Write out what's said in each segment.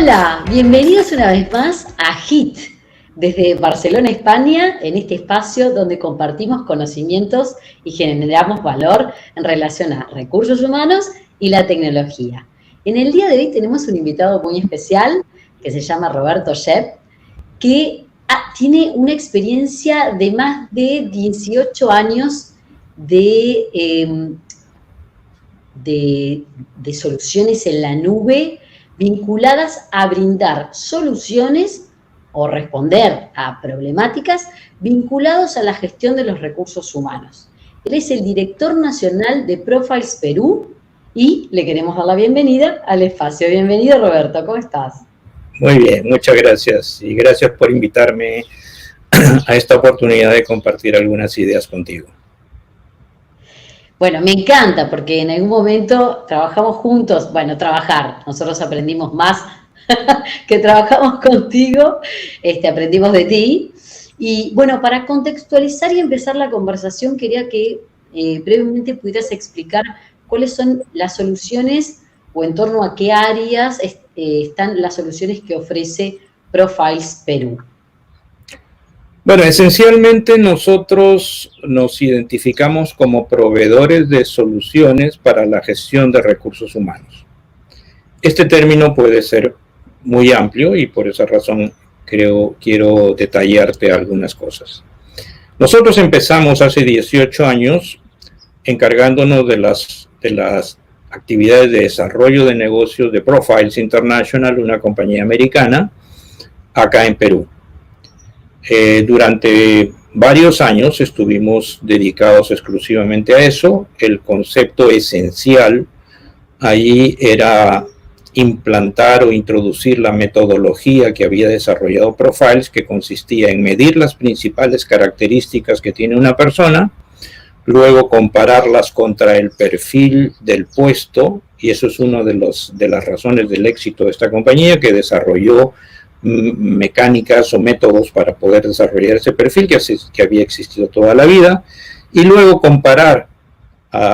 Hola, bienvenidos una vez más a HIT, desde Barcelona, España, en este espacio donde compartimos conocimientos y generamos valor en relación a recursos humanos y la tecnología. En el día de hoy tenemos un invitado muy especial que se llama Roberto Shepp, que tiene una experiencia de más de 18 años de soluciones en la nube vinculadas a brindar soluciones o responder a problemáticas vinculados a la gestión de los recursos humanos. Él es el director nacional de Profiles Perú y le queremos dar la bienvenida al espacio. Bienvenido, Roberto, ¿cómo estás? Muy bien, muchas gracias y gracias por invitarme a esta oportunidad de compartir algunas ideas contigo. Bueno, me encanta porque en algún momento trabajamos juntos, bueno, nosotros aprendimos más que trabajamos contigo, aprendimos de ti. Y bueno, para contextualizar y empezar la conversación, quería que brevemente pudieras explicar cuáles son las soluciones o en torno a qué áreas están las soluciones que ofrece Profiles Perú. Bueno, esencialmente nosotros nos identificamos como proveedores de soluciones para la gestión de recursos humanos. Este término puede ser muy amplio y por esa razón quiero detallarte algunas cosas. Nosotros empezamos hace 18 años encargándonos de las actividades de desarrollo de negocios de Profiles International, una compañía americana, acá en Perú. Durante varios años estuvimos dedicados exclusivamente a eso. El concepto esencial ahí era implantar o introducir la metodología que había desarrollado Profiles, que consistía en medir las principales características que tiene una persona, luego compararlas contra el perfil del puesto, y eso es una de las razones del éxito de esta compañía, que desarrolló mecánicas o métodos para poder desarrollar ese perfil que había existido toda la vida, y luego comparar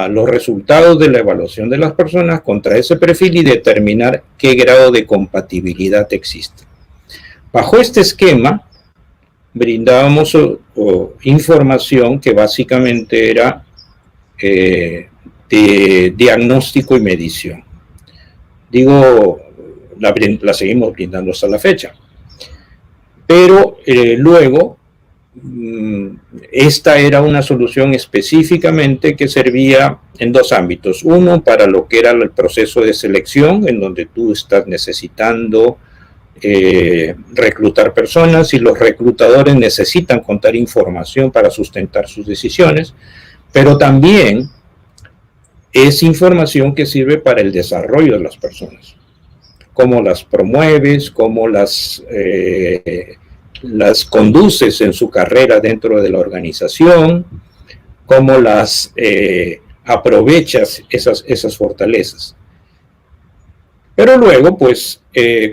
los resultados de la evaluación de las personas contra ese perfil y determinar qué grado de compatibilidad existe. Bajo este esquema brindábamos información que básicamente era de diagnóstico y medición. La seguimos brindando hasta la fecha. Pero luego, esta era una solución específicamente que servía en dos ámbitos. Uno, para lo que era el proceso de selección, en donde tú estás necesitando reclutar personas y los reclutadores necesitan contar información para sustentar sus decisiones, pero también es información que sirve para el desarrollo de las personas. Cómo las promueves, cómo las conduces en su carrera dentro de la organización, cómo las aprovechas esas fortalezas. Pero luego, pues,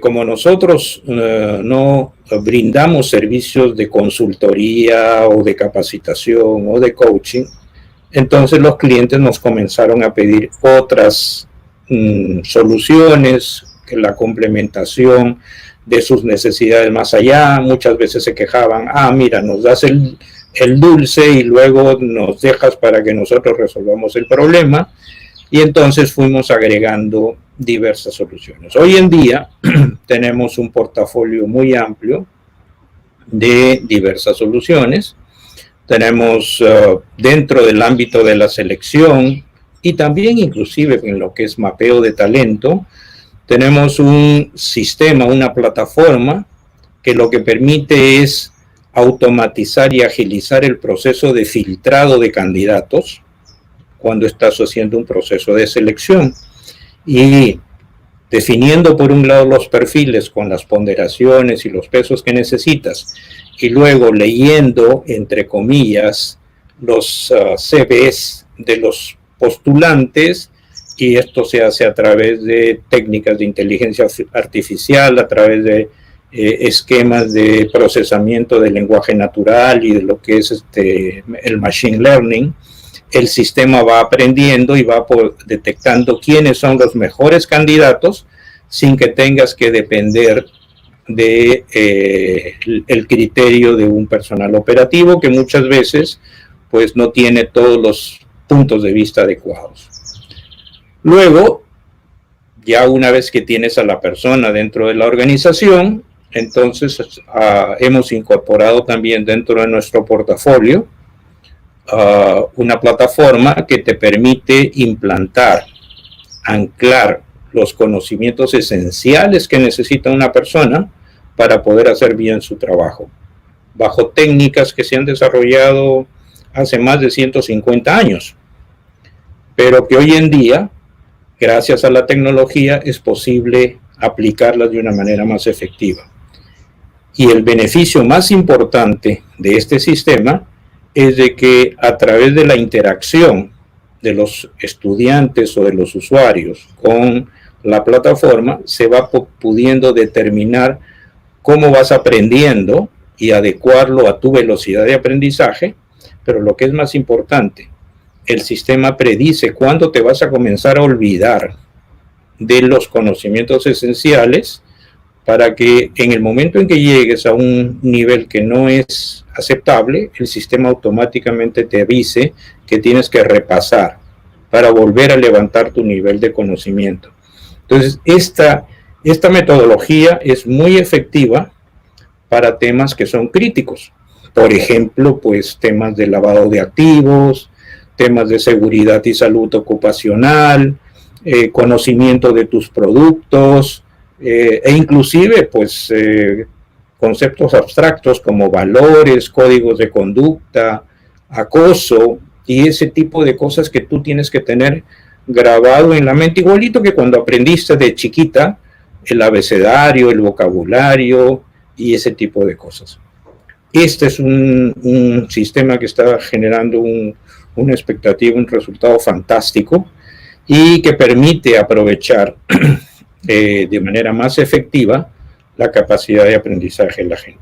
como nosotros no brindamos servicios de consultoría o de capacitación o de coaching, entonces los clientes nos comenzaron a pedir otras soluciones, que la complementación de sus necesidades más allá. Muchas veces se quejaban, mira, nos das el dulce y luego nos dejas para que nosotros resolvamos el problema, y entonces fuimos agregando diversas soluciones. Hoy en día tenemos un portafolio muy amplio de diversas soluciones. Tenemos dentro del ámbito de la selección y también inclusive en lo que es mapeo de talento, tenemos un sistema, una plataforma que lo que permite es automatizar y agilizar el proceso de filtrado de candidatos cuando estás haciendo un proceso de selección y definiendo por un lado los perfiles con las ponderaciones y los pesos que necesitas y luego leyendo, entre comillas, los CVs de los postulantes, y esto se hace a través de técnicas de inteligencia artificial, a través de esquemas de procesamiento del lenguaje natural y de lo que es el machine learning. El sistema va aprendiendo y va detectando quiénes son los mejores candidatos sin que tengas que depender de el criterio de un personal operativo que muchas veces pues no tiene todos los puntos de vista adecuados. Luego, ya una vez que tienes a la persona dentro de la organización, entonces hemos incorporado también dentro de nuestro portafolio una plataforma que te permite implantar, anclar los conocimientos esenciales que necesita una persona para poder hacer bien su trabajo, bajo técnicas que se han desarrollado hace más de 150 años, pero que hoy en día, gracias a la tecnología, es posible aplicarlas de una manera más efectiva. Y el beneficio más importante de este sistema es de que a través de la interacción de los estudiantes o de los usuarios con la plataforma, se va pudiendo determinar cómo vas aprendiendo y adecuarlo a tu velocidad de aprendizaje, pero lo que es más importante, el sistema predice cuándo te vas a comenzar a olvidar de los conocimientos esenciales para que en el momento en que llegues a un nivel que no es aceptable, el sistema automáticamente te avise que tienes que repasar para volver a levantar tu nivel de conocimiento. Entonces, esta metodología es muy efectiva para temas que son críticos. Por ejemplo, pues temas de lavado de activos, temas de seguridad y salud ocupacional, conocimiento de tus productos, e inclusive pues conceptos abstractos como valores, códigos de conducta, acoso y ese tipo de cosas que tú tienes que tener grabado en la mente, igualito que cuando aprendiste de chiquita el abecedario, el vocabulario y ese tipo de cosas. Este es un sistema que está generando una expectativa, un resultado fantástico y que permite aprovechar de manera más efectiva la capacidad de aprendizaje de la gente.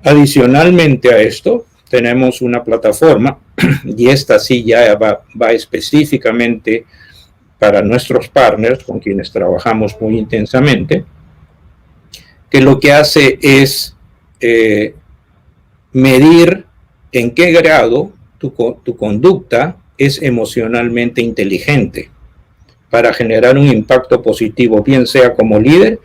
Adicionalmente a esto, tenemos una plataforma y esta sí ya va específicamente para nuestros partners con quienes trabajamos muy intensamente, que lo que hace es medir en qué grado tu conducta es emocionalmente inteligente para generar un impacto positivo, bien sea como líder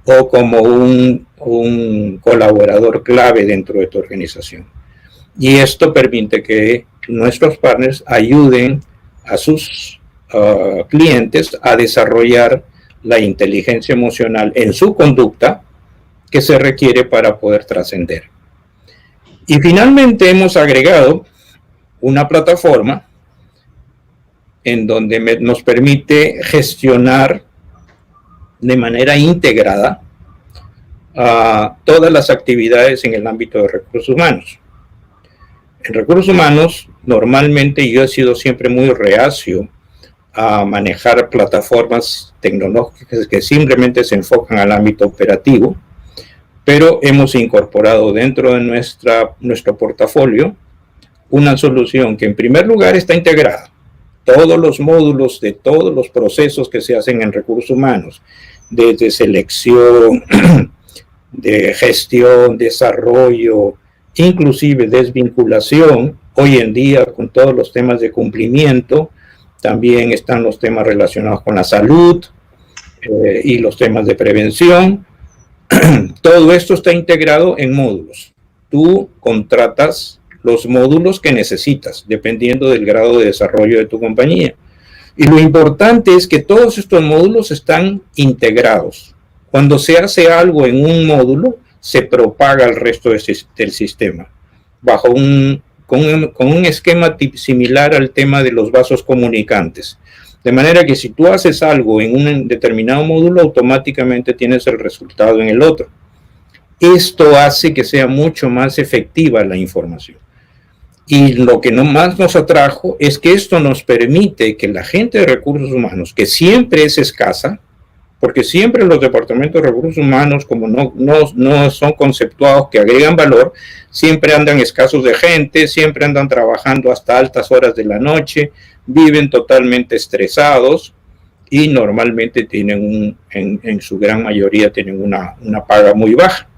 o como un colaborador clave dentro de tu organización. Y esto permite que nuestros partners ayuden a sus clientes a desarrollar la inteligencia emocional en su conducta que se requiere para poder trascender. Y finalmente hemos agregado una plataforma en donde nos permite gestionar de manera integrada todas las actividades en el ámbito de recursos humanos. En recursos humanos, normalmente yo he sido siempre muy reacio a manejar plataformas tecnológicas que simplemente se enfocan al ámbito operativo, pero hemos incorporado dentro de nuestro portafolio una solución que en primer lugar está integrada. Todos los módulos de todos los procesos que se hacen en recursos humanos, desde selección, de gestión, desarrollo, inclusive desvinculación, hoy en día con todos los temas de cumplimiento, también están los temas relacionados con la salud y los temas de prevención. Todo esto está integrado en módulos. Tú contratas los módulos que necesitas, dependiendo del grado de desarrollo de tu compañía. Y lo importante es que todos estos módulos están integrados. Cuando se hace algo en un módulo, se propaga al resto del sistema, con un esquema similar al tema de los vasos comunicantes. De manera que si tú haces algo en un determinado módulo, automáticamente tienes el resultado en el otro. Esto hace que sea mucho más efectiva la información. Y lo que más nos atrajo es que esto nos permite que la gente de recursos humanos, que siempre es escasa, porque siempre los departamentos de recursos humanos, como no son conceptuados que agregan valor, siempre andan escasos de gente, siempre andan trabajando hasta altas horas de la noche, viven totalmente estresados y normalmente tienen en su gran mayoría tienen una paga muy baja.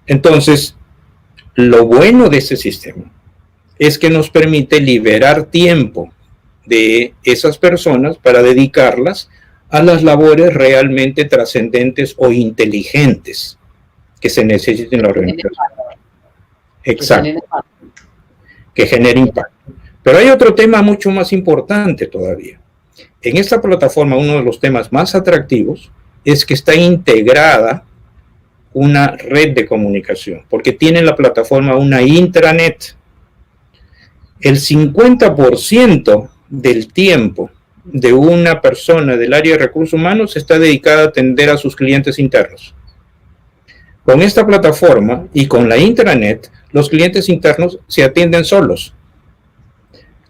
Entonces, lo bueno de ese sistema es que nos permite liberar tiempo de esas personas para dedicarlas a las labores realmente trascendentes o inteligentes que se necesiten en la organización. Exacto. Que genere impacto. Pero hay otro tema mucho más importante todavía. En esta plataforma, uno de los temas más atractivos es que está integrada una red de comunicación, porque tiene la plataforma una intranet. El 50% del tiempo de una persona del área de recursos humanos está dedicada a atender a sus clientes internos. Con esta plataforma y con la intranet, los clientes internos se atienden solos.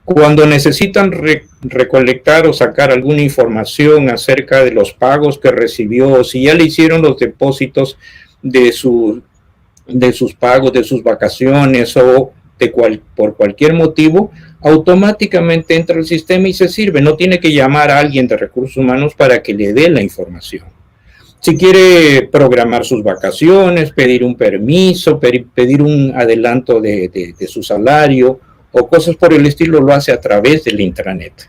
Cuando necesitan recolectar o sacar alguna información acerca de los pagos que recibió, si ya le hicieron los depósitos de sus pagos, de sus vacaciones o por cualquier motivo, automáticamente entra al sistema y se sirve. No tiene que llamar a alguien de recursos humanos para que le dé la información. Si quiere programar sus vacaciones, pedir un permiso, pedir un adelanto de su salario o cosas por el estilo, lo hace a través del intranet.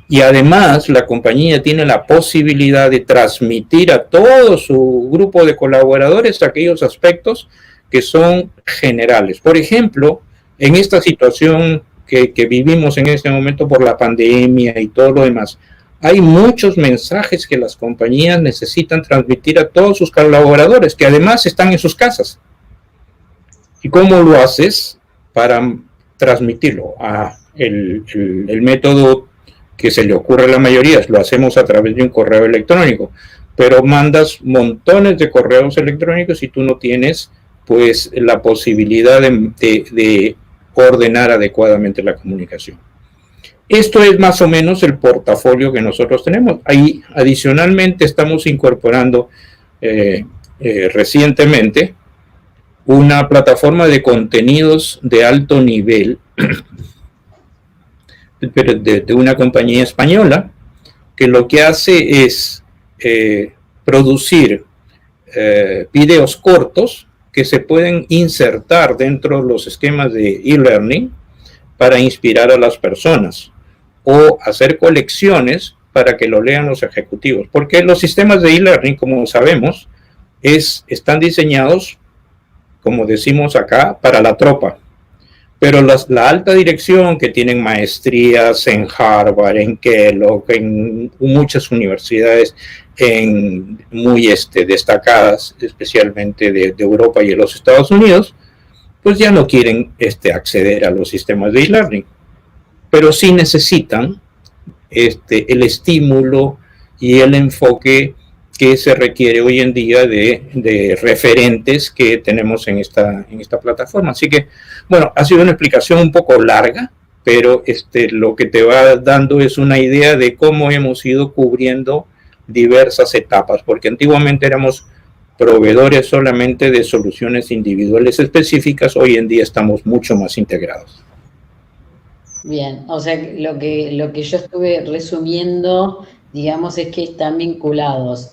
Y además la compañía tiene la posibilidad de transmitir a todo su grupo de colaboradores aquellos aspectos que son generales. Por ejemplo, en esta situación que vivimos en este momento por la pandemia y todo lo demás, hay muchos mensajes que las compañías necesitan transmitir a todos sus colaboradores, que además están en sus casas. ¿Y cómo lo haces para transmitirlo? El método que se le ocurre a la mayoría, lo hacemos a través de un correo electrónico, pero mandas montones de correos electrónicos y tú no tienes pues la posibilidad de ordenar adecuadamente la comunicación. Esto es más o menos el portafolio que nosotros tenemos. Ahí adicionalmente estamos incorporando recientemente una plataforma de contenidos de alto nivel de una compañía española que lo que hace es producir videos cortos que se pueden insertar dentro de los esquemas de e-learning para inspirar a las personas o hacer colecciones para que lo lean los ejecutivos, porque los sistemas de e-learning, como sabemos, están diseñados, como decimos acá, para la tropa. Pero la alta dirección, que tienen maestrías en Harvard, en Kellogg, en muchas universidades muy destacadas, especialmente de Europa y de los Estados Unidos, pues ya no quieren acceder a los sistemas de e-learning. Pero sí necesitan el estímulo y el enfoque que se requiere hoy en día de referentes que tenemos en esta plataforma. Así que, bueno, ha sido una explicación un poco larga, pero lo que te va dando es una idea de cómo hemos ido cubriendo diversas etapas, porque antiguamente éramos proveedores solamente de soluciones individuales específicas, hoy en día estamos mucho más integrados. Bien, o sea, lo que yo estuve resumiendo, digamos, es que están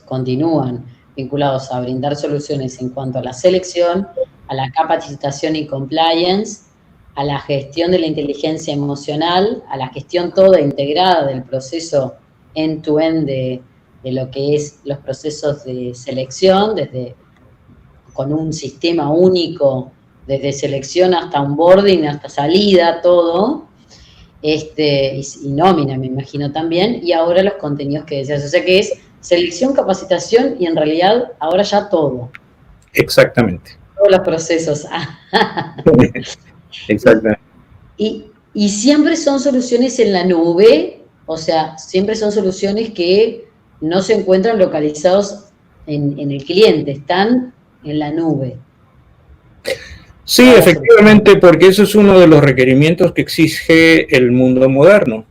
continúan vinculados a brindar soluciones en cuanto a la selección, a la capacitación y compliance, a la gestión de la inteligencia emocional, a la gestión toda integrada del proceso end-to-end de lo que es los procesos de selección, con un sistema único, desde selección hasta onboarding, hasta salida, todo. Y nómina, me imagino también, y ahora los contenidos que decías, o sea que es selección, capacitación y en realidad ahora ya todo. Exactamente. Todos los procesos. Exactamente. Y siempre son soluciones en la nube, o sea, siempre son soluciones que no se encuentran localizados en el cliente, están en la nube. Sí, efectivamente, porque eso es uno de los requerimientos que exige el mundo moderno.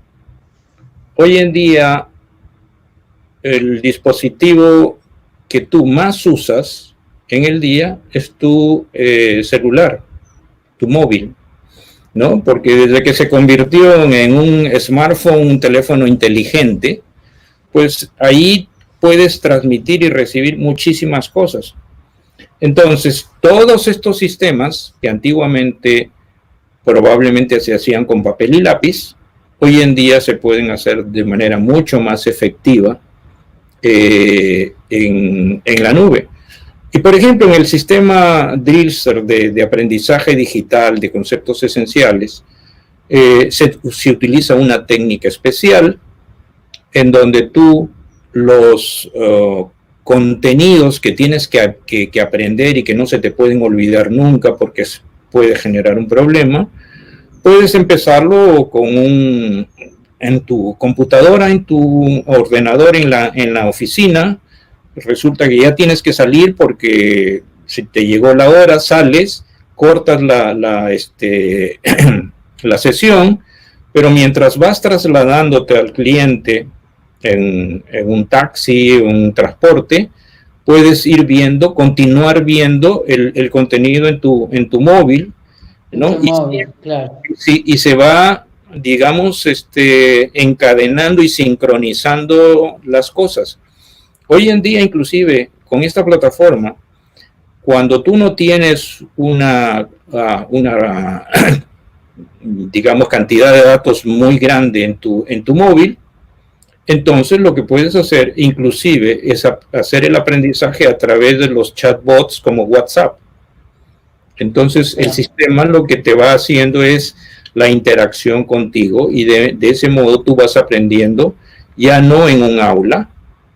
Hoy en día, el dispositivo que tú más usas en el día es tu celular, tu móvil, ¿no? Porque desde que se convirtió en un smartphone, un teléfono inteligente, pues ahí puedes transmitir y recibir muchísimas cosas. Entonces, todos estos sistemas que antiguamente probablemente se hacían con papel y lápiz, hoy en día se pueden hacer de manera mucho más efectiva en la nube. Y por ejemplo, en el sistema Drillster de aprendizaje digital de conceptos esenciales, se utiliza una técnica especial en donde tú los contenidos que tienes que aprender y que no se te pueden olvidar nunca porque puede generar un problema, puedes empezarlo en tu computadora, en tu ordenador, en la oficina. Resulta que ya tienes que salir porque si te llegó la hora, sales, cortas la sesión, pero mientras vas trasladándote al cliente en un taxi, un transporte, puedes ir viendo, continuar viendo el contenido en tu móvil, ¿no? Claro. Y se va, digamos, encadenando y sincronizando las cosas. Hoy en día, inclusive, con esta plataforma, cuando tú no tienes una digamos, cantidad de datos muy grande en tu móvil, entonces lo que puedes hacer, inclusive, es hacer el aprendizaje a través de los chatbots como WhatsApp. Entonces, el sistema lo que te va haciendo es la interacción contigo y de ese modo tú vas aprendiendo ya no en un aula,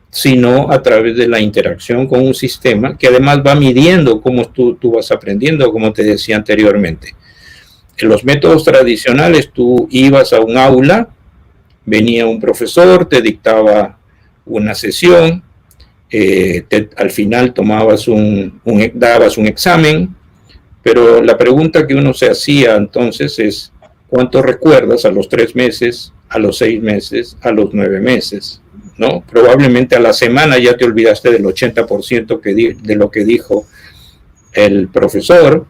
sino a través de la interacción con un sistema que además va midiendo cómo tú vas aprendiendo, como te decía anteriormente. En los métodos tradicionales tú ibas a un aula, venía un profesor, te dictaba una sesión, al final dabas un examen, pero la pregunta que uno se hacía entonces es, ¿cuánto recuerdas a los 3 meses, a los 6 meses, a los 9 meses? ¿No? Probablemente a la semana ya te olvidaste del 80% de lo que dijo el profesor,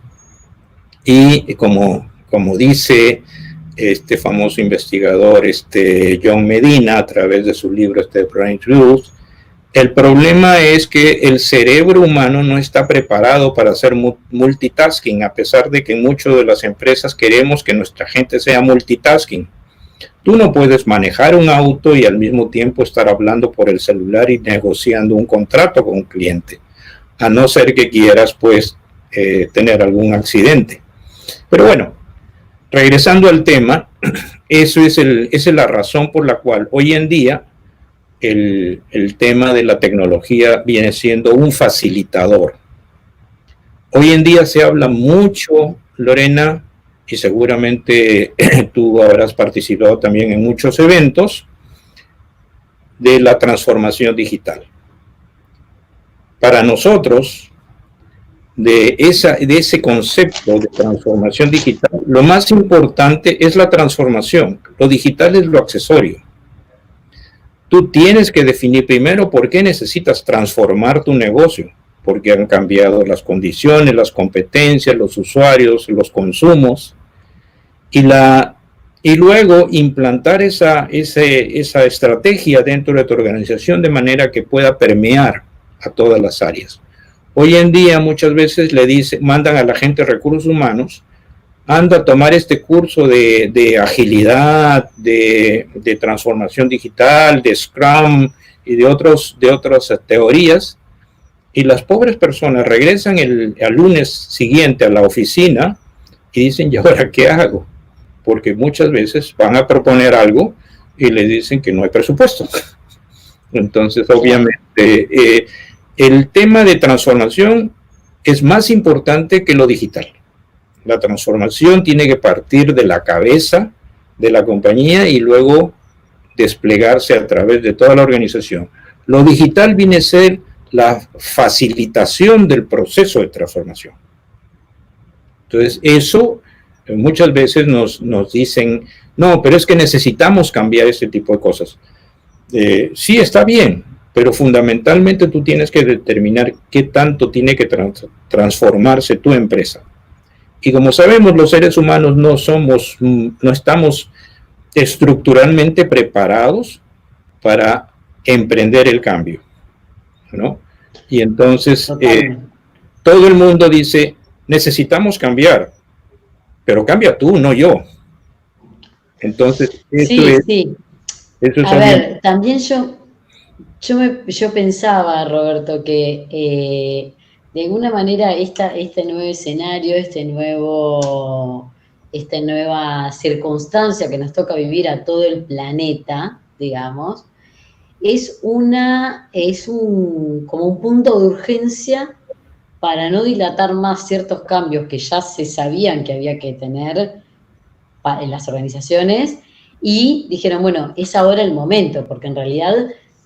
y como dice este famoso investigador John Medina a través de su libro Brain Rules, el problema es que el cerebro humano no está preparado para hacer multitasking, a pesar de que en muchas de las empresas queremos que nuestra gente sea multitasking. Tú no puedes manejar un auto y al mismo tiempo estar hablando por el celular y negociando un contrato con un cliente, a no ser que quieras, pues, tener algún accidente. Pero bueno, regresando al tema, esa es la razón por la cual hoy en día el tema de la tecnología viene siendo un facilitador. Hoy en día se habla mucho, Lorena, y seguramente tú habrás participado también en muchos eventos, de la transformación digital. Para nosotros, de ese concepto de transformación digital, lo más importante es la transformación. Lo digital es lo accesorio. Tú tienes que definir primero por qué necesitas transformar tu negocio, porque han cambiado las condiciones, las competencias, los usuarios, los consumos, y luego implantar esa estrategia dentro de tu organización de manera que pueda permear a todas las áreas. Hoy en día muchas veces mandan a la gente de recursos humanos, anda a tomar este curso de agilidad, de transformación digital, de Scrum y de otras teorías, y las pobres personas regresan al lunes siguiente a la oficina y dicen, ¿y ahora qué hago? Porque muchas veces van a proponer algo y le dicen que no hay presupuesto. Entonces, obviamente, el tema de transformación es más importante que lo digital. La transformación tiene que partir de la cabeza de la compañía y luego desplegarse a través de toda la organización. Lo digital viene a ser la facilitación del proceso de transformación. Entonces, eso muchas veces nos dicen, no, pero es que necesitamos cambiar este tipo de cosas. Sí, está bien, pero fundamentalmente tú tienes que determinar qué tanto tiene que transformarse tu empresa. Y como sabemos, los seres humanos no estamos estructuralmente preparados para emprender el cambio, ¿no? Y entonces Totalmente. todo el mundo dice, necesitamos cambiar, pero cambia tú, no yo. Entonces, Sí, sí. eso es A obvio. ver, también yo pensaba, Roberto, que de alguna manera este nuevo escenario, esta nueva circunstancia que nos toca vivir a todo el planeta, digamos, como un punto de urgencia para no dilatar más ciertos cambios que ya se sabían que había que tener en las organizaciones y dijeron, bueno, es ahora el momento, porque en realidad,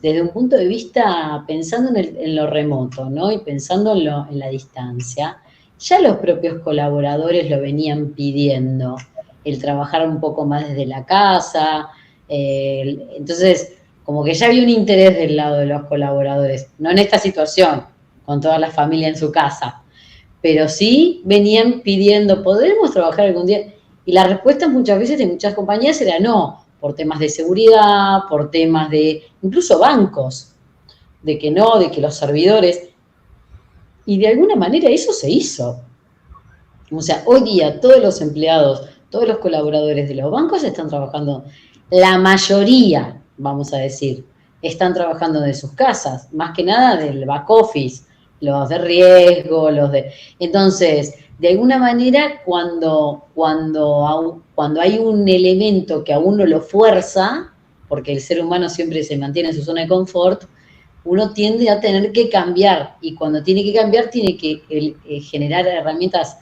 desde un punto de vista, pensando en lo remoto, ¿no? Y pensando en la distancia, ya los propios colaboradores lo venían pidiendo, el trabajar un poco más desde la casa, entonces, como que ya había un interés del lado de los colaboradores, no en esta situación, con toda la familia en su casa, pero sí venían pidiendo, ¿podremos trabajar algún día? Y la respuesta muchas veces de muchas compañías era no, por temas de seguridad, por temas de incluso bancos, de que no, de que los servidores. Y de alguna manera eso se hizo. O sea, hoy día todos los empleados, todos los colaboradores de los bancos están trabajando, la mayoría, vamos a decir, están trabajando de sus casas, más que nada del back office, los de riesgo, los de... Entonces, de alguna manera, cuando hay un elemento que a uno lo fuerza, porque el ser humano siempre se mantiene en su zona de confort, uno tiende a tener que cambiar, y cuando tiene que cambiar, tiene que generar herramientas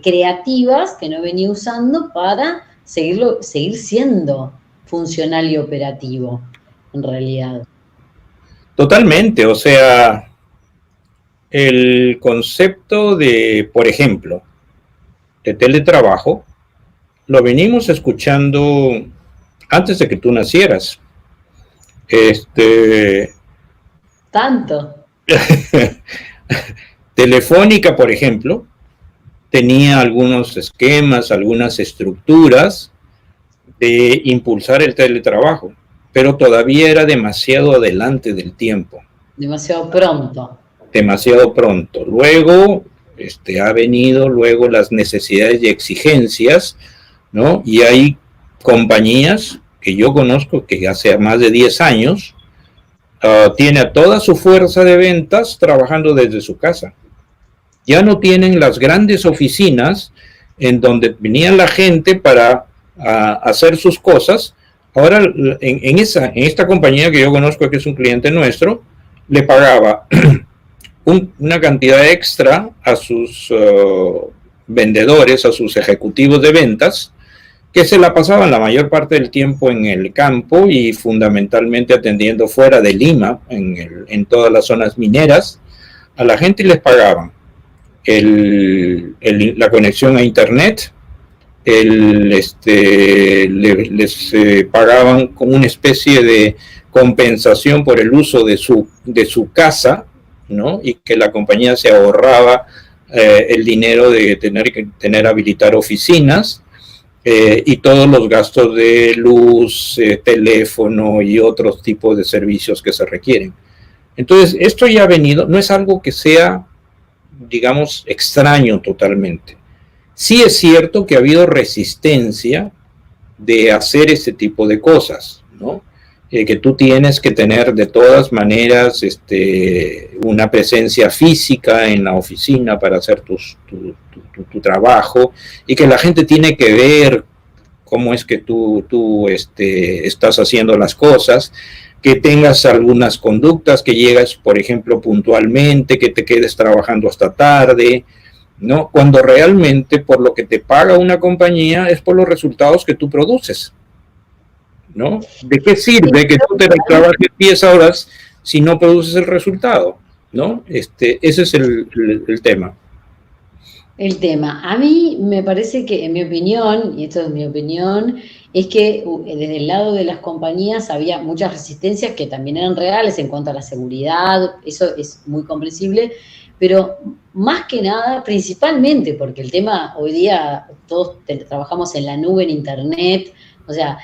creativas que no venía usando para seguir siendo funcional y operativo, en realidad. Totalmente, o sea, el concepto de, por ejemplo, de teletrabajo, lo venimos escuchando antes de que tú nacieras. Tanto. Telefónica, por ejemplo, tenía algunos esquemas, algunas estructuras de impulsar el teletrabajo, pero todavía era demasiado adelante del tiempo. Demasiado pronto. Demasiado pronto. Luego ha venido luego las necesidades y exigencias, ¿no? Y hay compañías que yo conozco que hace más de 10 años tiene a toda su fuerza de ventas trabajando desde su casa. Ya no tienen las grandes oficinas en donde venía la gente para hacer sus cosas. Ahora, en esta compañía que yo conozco, que es un cliente nuestro, le pagaba una cantidad extra a sus vendedores, a sus ejecutivos de ventas, que se la pasaban la mayor parte del tiempo en el campo y fundamentalmente atendiendo fuera de Lima, en todas las zonas mineras. A la gente les pagaban la conexión a internet, les pagaban como una especie de compensación por el uso de su casa, ¿no? Y que la compañía se ahorraba el dinero de tener habilitar oficinas y todos los gastos de luz, teléfono y otros tipos de servicios que se requieren. Entonces, esto ya ha venido, no es algo que sea, digamos, extraño totalmente. Sí es cierto que ha habido resistencia de hacer este tipo de cosas, ¿no? Que tú tienes que tener de todas maneras una presencia física en la oficina para hacer tu trabajo, y que la gente tiene que ver cómo es que tú estás haciendo las cosas, que tengas algunas conductas, que llegas, por ejemplo, puntualmente, que te quedes trabajando hasta tarde, ¿no? Cuando realmente por lo que te paga una compañía es por los resultados que tú produces, ¿no? ¿De qué sirve que tú te trabajes 10 horas si no produces el resultado? ¿No? Ese es el tema. El tema. A mí me parece que, en mi opinión, y esto es mi opinión, es que desde el lado de las compañías había muchas resistencias que también eran reales en cuanto a la seguridad, eso es muy comprensible, pero más que nada, principalmente, porque el tema hoy día todos trabajamos en la nube, en internet, o sea,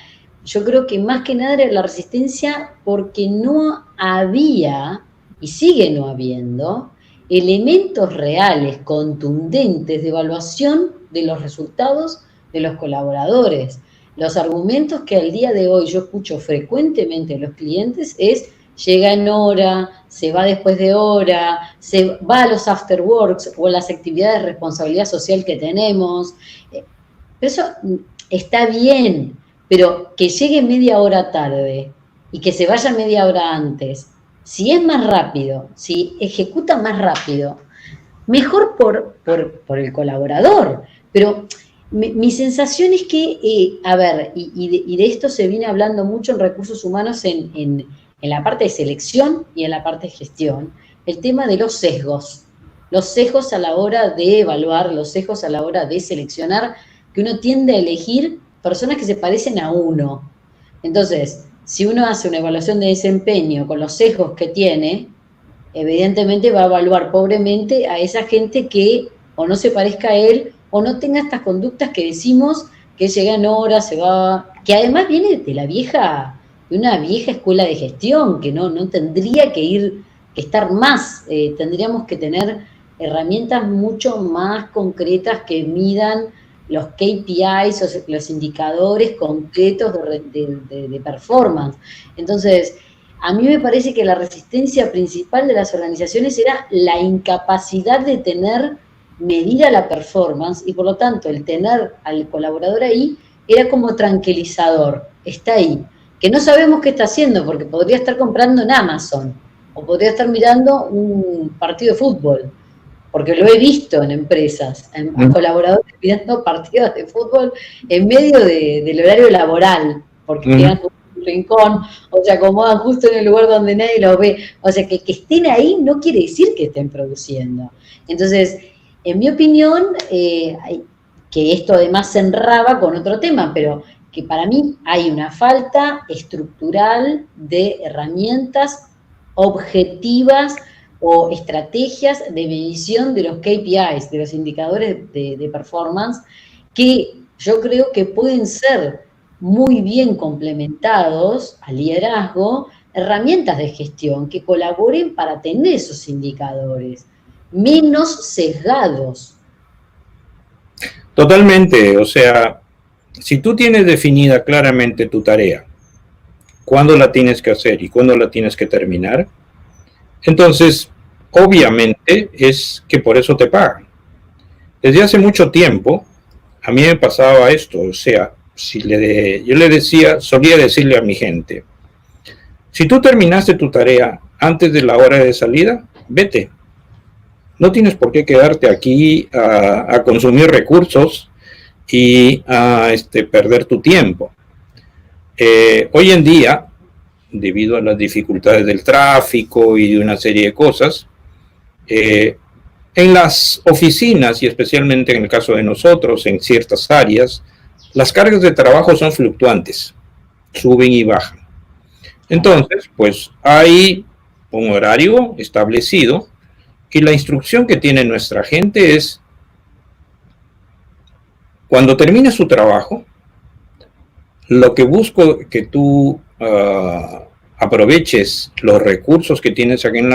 yo creo que más que nada era la resistencia porque no había, y sigue no habiendo, elementos reales, contundentes de evaluación de los resultados de los colaboradores. Los argumentos que al día de hoy yo escucho frecuentemente de los clientes es: llega en hora, se va después de hora, se va a los after works o a las actividades de responsabilidad social que tenemos. Eso está bien, pero que llegue media hora tarde y que se vaya media hora antes, si es más rápido, si ejecuta más rápido, mejor por el colaborador. Pero mi sensación es que, a ver, y de esto se viene hablando mucho en recursos humanos en la parte de selección y en la parte de gestión, el tema de los sesgos a la hora de evaluar, los sesgos a la hora de seleccionar, que uno tiende a elegir personas que se parecen a uno. Entonces, si uno hace una evaluación de desempeño con los sesgos que tiene, evidentemente va a evaluar pobremente a esa gente que o no se parezca a él o no tenga estas conductas que decimos que llega en hora, se va, que además viene de una vieja escuela de gestión, que no tendría que estar más, tendríamos que tener herramientas mucho más concretas que midan los KPIs, o los indicadores concretos de performance. Entonces, a mí me parece que la resistencia principal de las organizaciones era la incapacidad de tener medida la performance, y por lo tanto el tener al colaborador ahí era como tranquilizador, está ahí, que no sabemos qué está haciendo, porque podría estar comprando en Amazon, o podría estar mirando un partido de fútbol, porque lo he visto en empresas, en colaboradores mirando partidos de fútbol en medio del horario laboral, porque quedan un rincón o se acomodan justo en el lugar donde nadie los ve. O sea, que estén ahí no quiere decir que estén produciendo. Entonces, en mi opinión, que esto además se enraba con otro tema, pero que para mí hay una falta estructural de herramientas objetivas o estrategias de medición de los KPIs, de los indicadores de performance, que yo creo que pueden ser muy bien complementados al liderazgo, herramientas de gestión que colaboren para tener esos indicadores menos sesgados. Totalmente, o sea, si tú tienes definida claramente tu tarea, cuándo la tienes que hacer y cuándo la tienes que terminar, entonces, obviamente es que por eso te pagan. Desde hace mucho tiempo, a mí me pasaba esto, o sea, yo solía decirle a mi gente, si tú terminaste tu tarea antes de la hora de salida, vete. No tienes por qué quedarte aquí a consumir recursos y a perder tu tiempo. Hoy en día, debido a las dificultades del tráfico y de una serie de cosas, en las oficinas, y especialmente en el caso de nosotros, en ciertas áreas, las cargas de trabajo son fluctuantes, suben y bajan. Entonces, pues hay un horario establecido y la instrucción que tiene nuestra gente es, cuando termine su trabajo, lo que busco que tú aproveches los recursos que tienes aquí en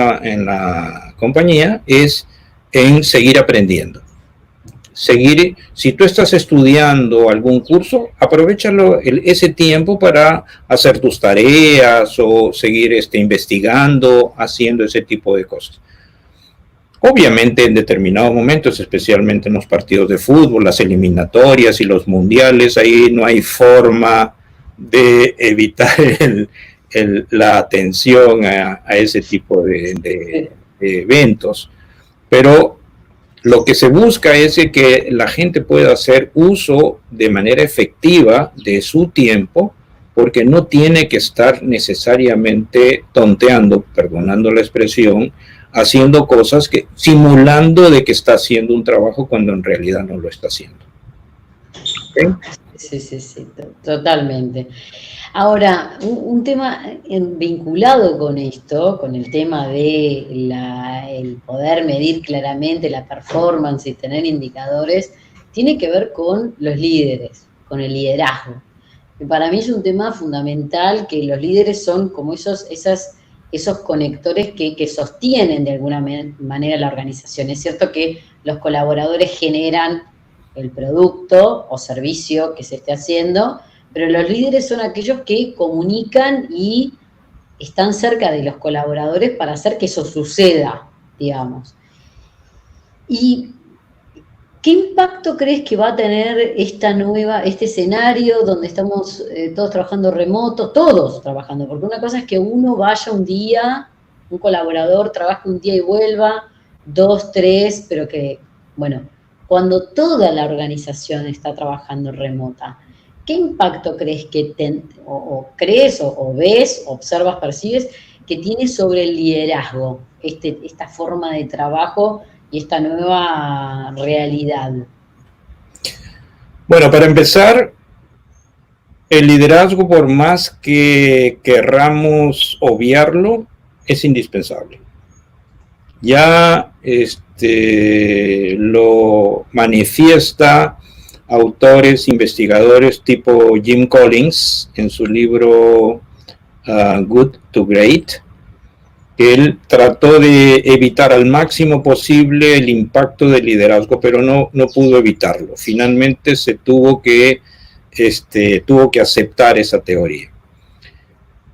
la compañía es en seguir aprendiendo. Si tú estás estudiando algún curso, aprovechalo ese tiempo para hacer tus tareas o seguir investigando, haciendo ese tipo de cosas. Obviamente en determinados momentos, especialmente en los partidos de fútbol, las eliminatorias y los mundiales, ahí no hay forma de evitar la atención a ese tipo de eventos. Pero lo que se busca es que la gente pueda hacer uso de manera efectiva de su tiempo, porque no tiene que estar necesariamente tonteando, perdonando la expresión, haciendo cosas simulando de que está haciendo un trabajo cuando en realidad no lo está haciendo. ¿Okay? Sí, totalmente. Ahora, un tema vinculado con esto, con el tema de el poder medir claramente la performance y tener indicadores, tiene que ver con los líderes, con el liderazgo. Para mí es un tema fundamental, que los líderes son como esos conectores que sostienen de alguna manera la organización. Es cierto que los colaboradores generan el producto o servicio que se esté haciendo, pero los líderes son aquellos que comunican y están cerca de los colaboradores para hacer que eso suceda, digamos. ¿Y qué impacto crees que va a tener este escenario donde estamos todos trabajando remoto, todos trabajando? Porque una cosa es que uno vaya un día, un colaborador trabaje un día y vuelva, 2, 3, pero que, bueno, cuando toda la organización está trabajando remota, ¿qué impacto crees que crees o ves, observas, percibes que tiene sobre el liderazgo esta forma de trabajo y esta nueva realidad? Bueno, para empezar, el liderazgo, por más que querramos obviarlo, es indispensable. Ya lo manifiesta autores, investigadores tipo Jim Collins en su libro Good to Great. Él trató de evitar al máximo posible el impacto del liderazgo, pero no pudo evitarlo. Finalmente se tuvo que aceptar esa teoría.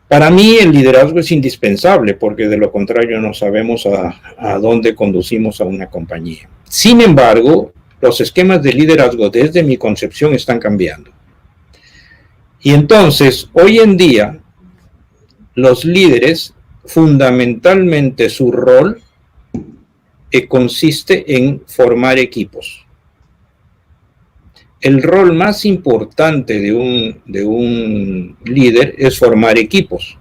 Para mí el liderazgo es indispensable, porque de lo contrario no sabemos a dónde conducimos a una compañía. Sin embargo, los esquemas de liderazgo desde mi concepción están cambiando. Y entonces, hoy en día, los líderes, fundamentalmente su rol consiste en formar equipos. El rol más importante de un líder es formar equipos.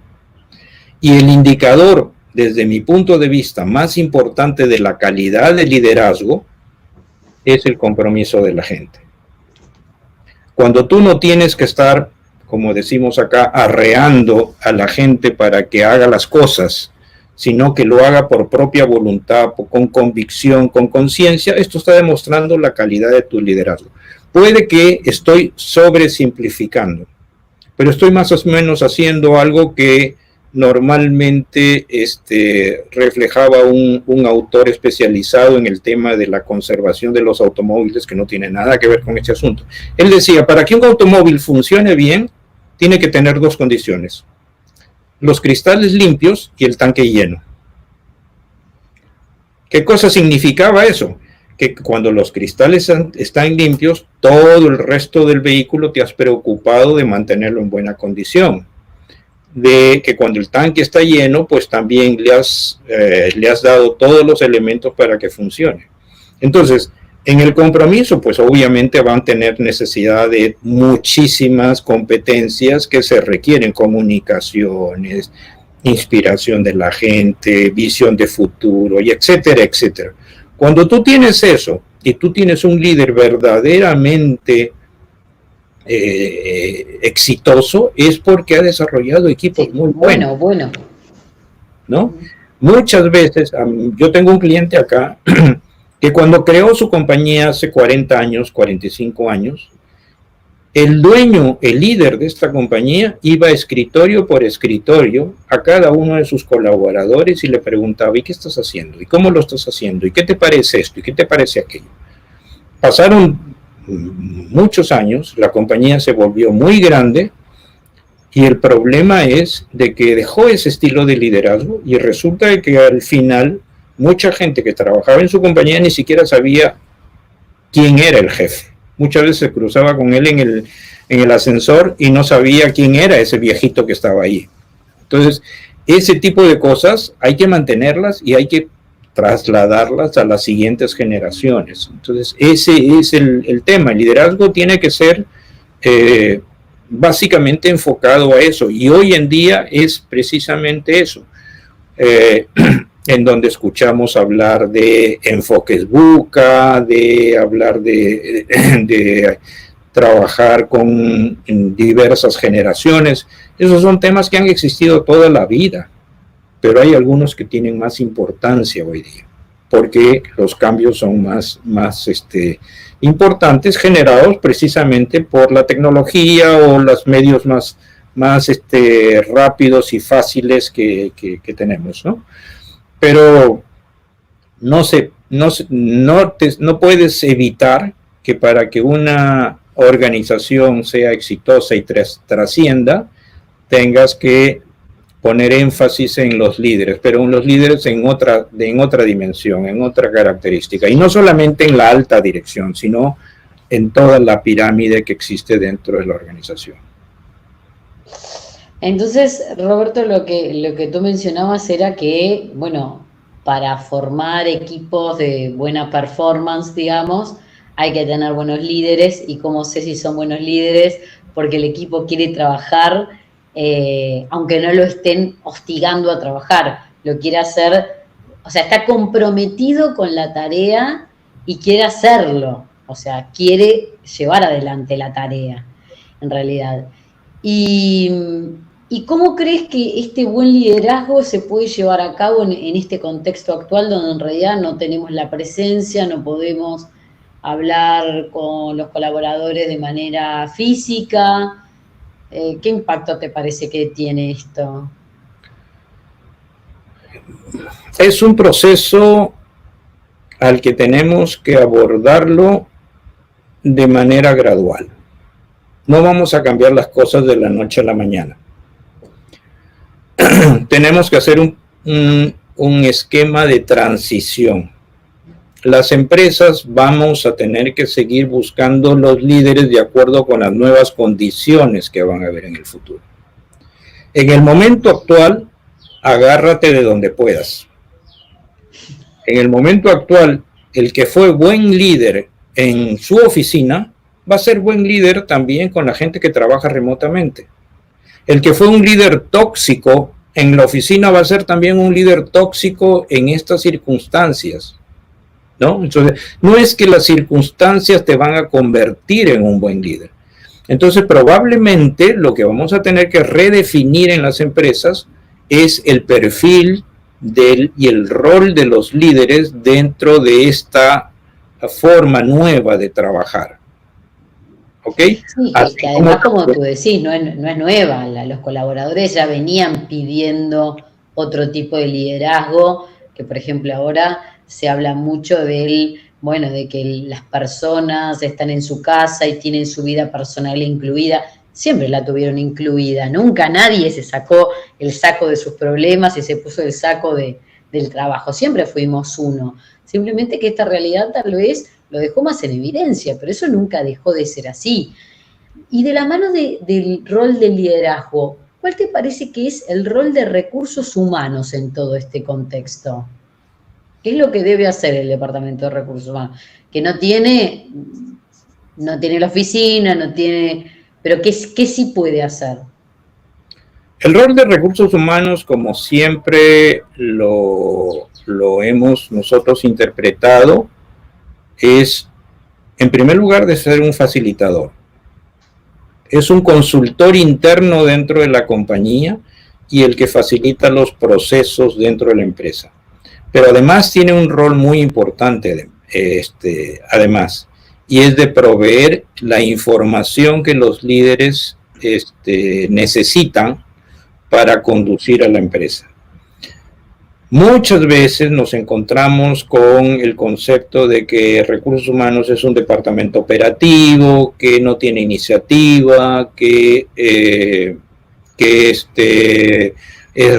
Y el indicador, desde mi punto de vista, más importante de la calidad de liderazgo es el compromiso de la gente. Cuando tú no tienes que estar, como decimos acá, arreando a la gente para que haga las cosas, sino que lo haga por propia voluntad, con convicción, con conciencia, esto está demostrando la calidad de tu liderazgo. Puede que estoy sobresimplificando, pero estoy más o menos haciendo algo que normalmente reflejaba un autor especializado en el tema de la conservación de los automóviles, que no tiene nada que ver con este asunto. Él decía, para que un automóvil funcione bien, tiene que tener dos condiciones: los cristales limpios y el tanque lleno. ¿Qué cosa significaba eso? Que cuando los cristales están limpios, todo el resto del vehículo te has preocupado de mantenerlo en buena condición. De que cuando el tanque está lleno, pues también le has dado todos los elementos para que funcione. Entonces, en el compromiso, pues obviamente van a tener necesidad de muchísimas competencias que se requieren: comunicaciones, inspiración de la gente, visión de futuro, y etcétera, etcétera. Cuando tú tienes eso y tú tienes un líder verdaderamente exitoso, es porque ha desarrollado equipos muy buenos. ¿No? Muchas veces, yo tengo un cliente acá que cuando creó su compañía hace 40 años, 45 años, el dueño, el líder de esta compañía, iba escritorio por escritorio a cada uno de sus colaboradores y le preguntaba: ¿y qué estás haciendo? ¿Y cómo lo estás haciendo? ¿Y qué te parece esto? ¿Y qué te parece aquello? Pasaron muchos años, la compañía se volvió muy grande y el problema es de que dejó ese estilo de liderazgo y resulta de que al final mucha gente que trabajaba en su compañía ni siquiera sabía quién era el jefe. Muchas veces se cruzaba con él en el ascensor y no sabía quién era ese viejito que estaba ahí. Entonces, ese tipo de cosas hay que mantenerlas y hay que trasladarlas a las siguientes generaciones. Entonces, ese es el tema. El liderazgo tiene que ser básicamente enfocado a eso, y hoy en día es precisamente eso. En donde escuchamos hablar de enfoques VUCA, de hablar de trabajar con diversas generaciones. Esos son temas que han existido toda la vida, pero hay algunos que tienen más importancia hoy día. porque los cambios son más importantes, generados precisamente por la tecnología o los medios más rápidos y fáciles que tenemos, ¿no? Pero no puedes evitar que para que una organización sea exitosa y trascienda, tengas que poner énfasis en los líderes, pero en los líderes en otra dimensión, en otra característica, y no solamente en la alta dirección, sino en toda la pirámide que existe dentro de la organización. Entonces, Roberto, lo que tú mencionabas era que, bueno, para formar equipos de buena performance, digamos, hay que tener buenos líderes. ¿Y cómo sé si son buenos líderes? Porque el equipo quiere trabajar, aunque no lo estén hostigando a trabajar, lo quiere hacer, o sea, está comprometido con la tarea y quiere hacerlo, o sea, quiere llevar adelante la tarea, en realidad. ¿Y cómo crees que este buen liderazgo se puede llevar a cabo en este contexto actual, donde en realidad no tenemos la presencia, no podemos hablar con los colaboradores de manera física? ¿Qué impacto te parece que tiene esto? Es un proceso al que tenemos que abordarlo de manera gradual. No vamos a cambiar las cosas de la noche a la mañana. Tenemos que hacer un esquema de transición. Las empresas vamos a tener que seguir buscando los líderes de acuerdo con las nuevas condiciones que van a haber en el futuro. En el momento actual, agárrate de donde puedas. En el momento actual, el que fue buen líder en su oficina va a ser buen líder también con la gente que trabaja remotamente. El que fue un líder tóxico en la oficina va a ser también un líder tóxico en estas circunstancias, ¿no? Entonces, no es que las circunstancias te van a convertir en un buen líder. Entonces, probablemente lo que vamos a tener que redefinir en las empresas es el perfil y el rol de los líderes dentro de esta forma nueva de trabajar. ¿Ok? Sí, que además, como tú decís, no es nueva. Los colaboradores ya venían pidiendo otro tipo de liderazgo, que por ejemplo ahora se habla mucho de que las personas están en su casa y tienen su vida personal incluida. Siempre la tuvieron incluida, nunca nadie se sacó el saco de sus problemas y se puso el saco del trabajo, siempre fuimos uno. Simplemente que esta realidad tal vez lo dejó más en evidencia, pero eso nunca dejó de ser así. Y de la mano del rol de liderazgo, ¿cuál te parece que es el rol de recursos humanos en todo este contexto? ¿Qué es lo que debe hacer el Departamento de Recursos Humanos? Que no tiene la oficina, pero ¿qué sí puede hacer? El rol de recursos humanos, como siempre lo hemos nosotros interpretado, es, en primer lugar, de ser un facilitador. Es un consultor interno dentro de la compañía y el que facilita los procesos dentro de la empresa. Pero además tiene un rol muy importante, además, y es de proveer la información que los líderes necesitan para conducir a la empresa. Muchas veces nos encontramos con el concepto de que recursos humanos es un departamento operativo, que no tiene iniciativa, que es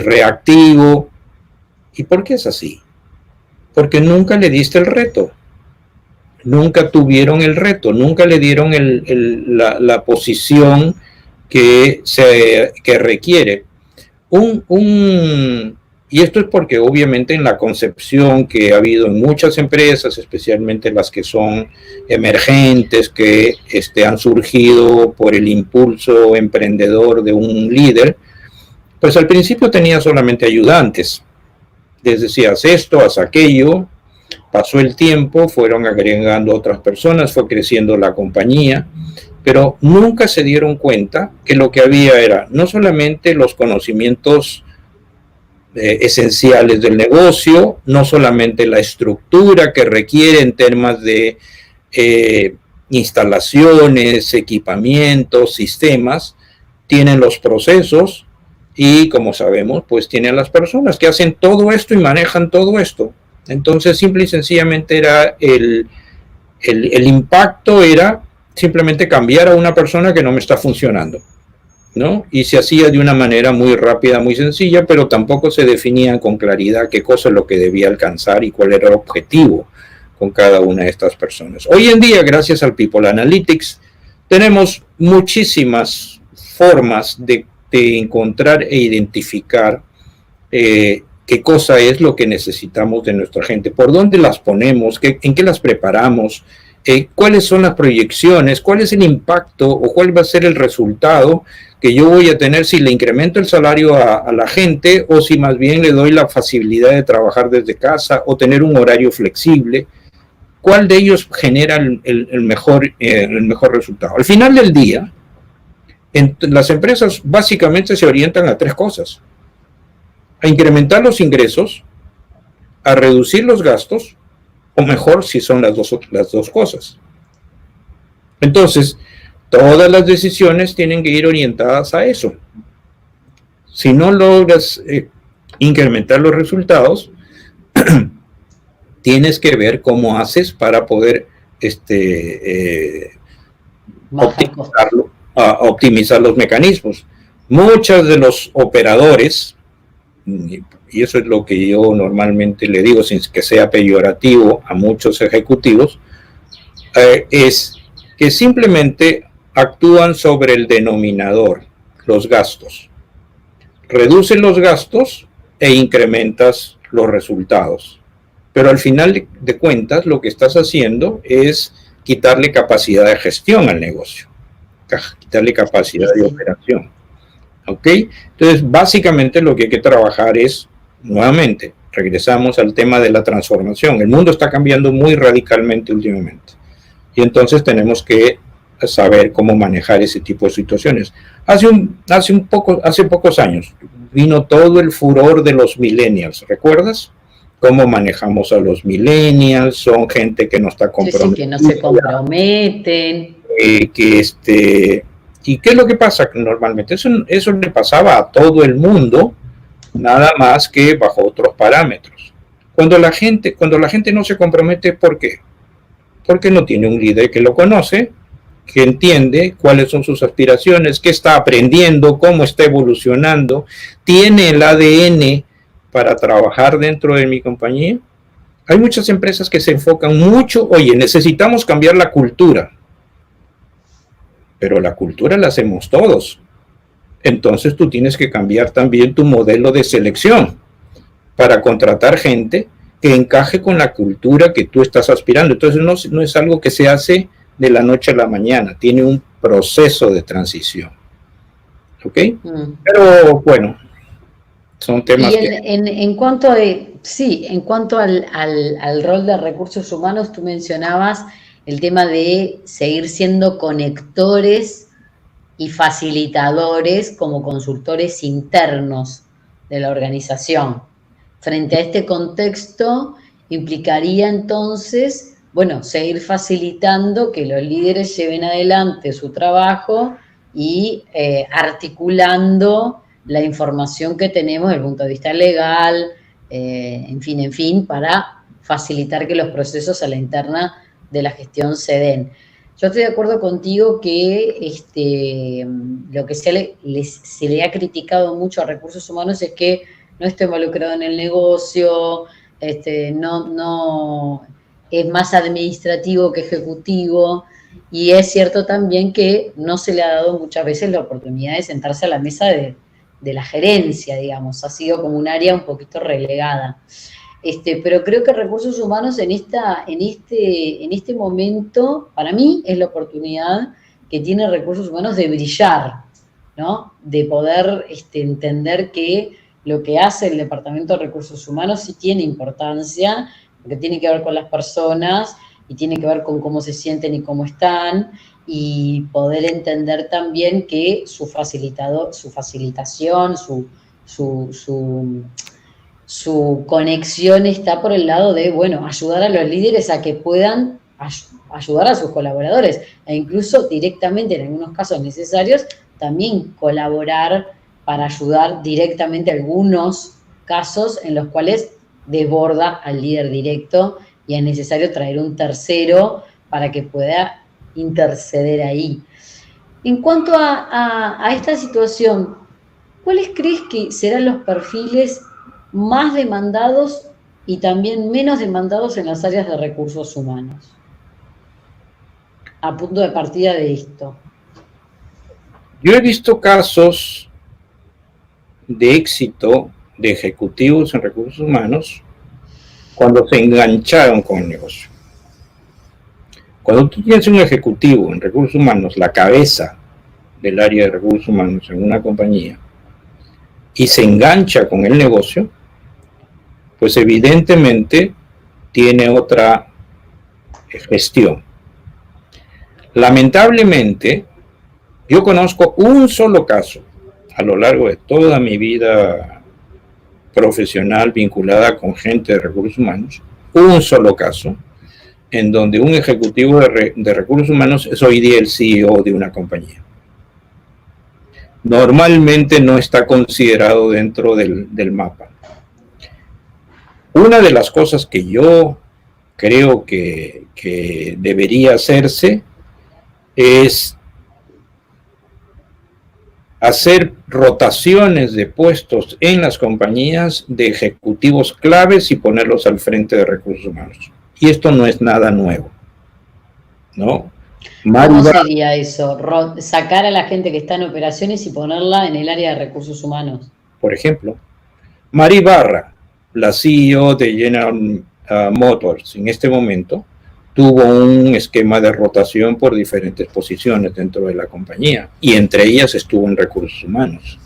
reactivo. ¿Y por qué es así? Porque nunca le diste el reto. Nunca tuvieron el reto, nunca le dieron la posición que requiere. Y esto es porque obviamente en la concepción que ha habido en muchas empresas, especialmente las que son emergentes, que han surgido por el impulso emprendedor de un líder, pues al principio tenía solamente ayudantes. Les decía, haz esto, haz aquello. Pasó el tiempo, fueron agregando otras personas, fue creciendo la compañía, pero nunca se dieron cuenta que lo que había era no solamente los conocimientos esenciales del negocio, no solamente la estructura que requiere en temas de instalaciones, equipamientos, sistemas, tienen los procesos y, como sabemos, pues tienen las personas que hacen todo esto y manejan todo esto. Entonces, simple y sencillamente era el impacto era simplemente cambiar a una persona que no me está funcionando, ¿no? Y se hacía de una manera muy rápida, muy sencilla, pero tampoco se definía con claridad qué cosa es lo que debía alcanzar y cuál era el objetivo con cada una de estas personas. Hoy en día, gracias al People Analytics, tenemos muchísimas formas de encontrar e identificar qué cosa es lo que necesitamos de nuestra gente, por dónde las ponemos, en qué las preparamos, cuáles son las proyecciones, cuál es el impacto o cuál va a ser el resultado que yo voy a tener si le incremento el salario a la gente o si más bien le doy la facilidad de trabajar desde casa o tener un horario flexible. ¿Cuál de ellos genera el mejor resultado? Al final del día, las empresas básicamente se orientan a tres cosas: a incrementar los ingresos, a reducir los gastos, o mejor si son las dos cosas. Entonces, todas las decisiones tienen que ir orientadas a eso. Si no logras incrementar los resultados, tienes que ver cómo haces para poder optimizar los mecanismos. Muchos de los operadores, y eso es lo que yo normalmente le digo sin que sea peyorativo a muchos ejecutivos, es que simplemente actúan sobre el denominador, los gastos. Reducen los gastos e incrementas los resultados. Pero al final de cuentas lo que estás haciendo es quitarle capacidad de gestión al negocio, quitarle capacidad de operación. ¿Ok? Entonces, básicamente lo que hay que trabajar es, nuevamente, regresamos al tema de la transformación. El mundo está cambiando muy radicalmente últimamente. Y entonces tenemos que saber cómo manejar ese tipo de situaciones. Hace pocos años vino todo el furor de los millennials, ¿recuerdas? Cómo manejamos a los millennials, son gente que no está comprometida. Sí, que no se comprometen. ¿Y qué es lo que pasa? Normalmente eso le pasaba a todo el mundo, nada más que bajo otros parámetros. Cuando la gente no se compromete, ¿por qué? Porque no tiene un líder que lo conoce, que entiende cuáles son sus aspiraciones, qué está aprendiendo, cómo está evolucionando, tiene el ADN para trabajar dentro de mi compañía. Hay muchas empresas que se enfocan mucho, oye, necesitamos cambiar la cultura, pero la cultura la hacemos todos. Entonces tú tienes que cambiar también tu modelo de selección para contratar gente que encaje con la cultura que tú estás aspirando. Entonces no es algo que se hace de la noche a la mañana, tiene un proceso de transición. ¿Ok? Pero bueno, son temas y en cuanto al rol de recursos humanos, tú mencionabas el tema de seguir siendo conectores y facilitadores como consultores internos de la organización. Frente a este contexto, implicaría entonces, bueno, seguir facilitando que los líderes lleven adelante su trabajo y articulando la información que tenemos desde el punto de vista legal, en fin, para facilitar que los procesos a la interna de la gestión se den. Yo estoy de acuerdo contigo que lo que se le ha criticado mucho a recursos humanos es que no está involucrado en el negocio, no es más administrativo que ejecutivo, y es cierto también que no se le ha dado muchas veces la oportunidad de sentarse a la mesa de la gerencia, digamos, ha sido como un área un poquito relegada. Pero creo que recursos humanos en este momento, para mí, es la oportunidad que tiene recursos humanos de brillar, ¿no? De poder entender que lo que hace el Departamento de Recursos Humanos sí tiene importancia, porque tiene que ver con las personas y tiene que ver con cómo se sienten y cómo están, y poder entender también que su facilitación, su conexión está por el lado de, bueno, ayudar a los líderes a que puedan ayudar a sus colaboradores e incluso directamente, en algunos casos necesarios, también colaborar para ayudar directamente a algunos casos en los cuales desborda al líder directo y es necesario traer un tercero para que pueda interceder ahí. En cuanto a esta situación, ¿cuáles crees que serán los perfiles más demandados y también menos demandados en las áreas de recursos humanos? A punto de partida de esto. Yo he visto casos de éxito de ejecutivos en recursos humanos cuando se engancharon con el negocio. Cuando tú tienes un ejecutivo en recursos humanos, la cabeza del área de recursos humanos en una compañía, y se engancha con el negocio, pues evidentemente tiene otra gestión. Lamentablemente, yo conozco un solo caso a lo largo de toda mi vida profesional vinculada con gente de recursos humanos, un solo caso en donde un ejecutivo de recursos humanos es hoy día el CEO de una compañía. Normalmente no está considerado dentro del mapa. Una de las cosas que yo creo que debería hacerse es hacer rotaciones de puestos en las compañías de ejecutivos claves y ponerlos al frente de recursos humanos. Y esto no es nada nuevo, ¿no? ¿Cómo sería eso? Sacar a la gente que está en operaciones y ponerla en el área de recursos humanos. Por ejemplo, Mari Barra, la CEO de General Motors, en este momento, tuvo un esquema de rotación por diferentes posiciones dentro de la compañía, y entre ellas estuvo en recursos humanos.